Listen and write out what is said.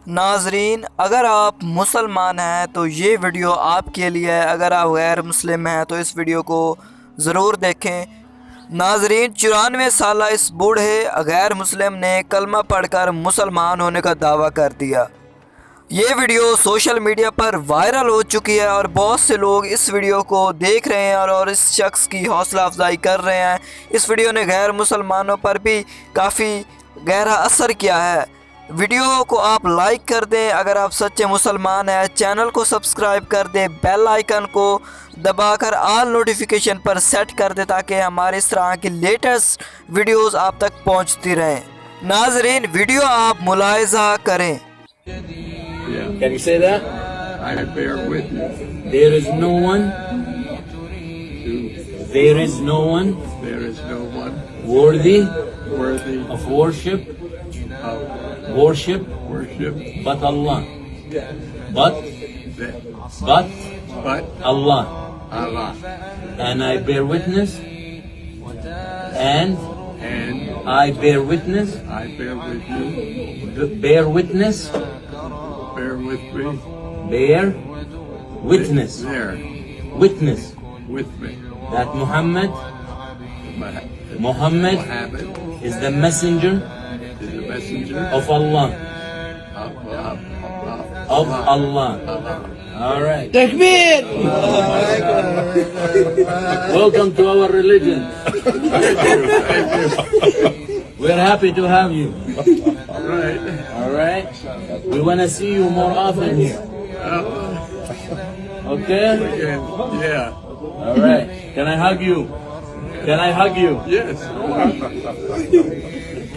नाजरीन, अगर आप मुसलमान हैं तो ये वीडियो आपके लिए है। अगर आप गैर मुस्लिम हैं तो इस वीडियो को ज़रूर देखें। नाजरीन, 94 साल इस बूढ़े गैर मुस्लिम ने कलमा पढ़कर मुसलमान होने का दावा कर दिया। ये वीडियो सोशल मीडिया पर वायरल हो चुकी है और बहुत से लोग इस वीडियो को देख रहे हैं और इस शख्स की हौसला अफजाई कर रहे हैं। इस वीडियो ने गैर मुसलमानों पर भी काफ़ी गहरा असर किया है। वीडियो को आप लाइक कर दें अगर आप सच्चे मुसलमान हैं, चैनल को सब्सक्राइब कर दें, बेल आइकन को दबाकर ऑल नोटिफिकेशन पर सेट कर दें ताकि हमारे इस तरह की लेटेस्ट वीडियोस आप तक पहुंचती रहें। नाजरीन, वीडियो आप मुलाहिजा करें। Yeah. Can you say that? I bear witness. There is no one. There is no one There is no one worthy worthy of worship of worship worship but Allah. But but Allah. Allah. And I bear witness. And And I bear witness. I bear with you. Bear witness. Bear with me. Bear witness. There Witness with me. that Muhammad Muhammad is the messenger is the messenger of Allah. of Allah. Allah. All right. Takbir! Welcome to our religion. We're happy to have you. Right. All right. We want to see you more often here. Okay? Yeah. All right. Can I hug you? Can I hug you? Yes.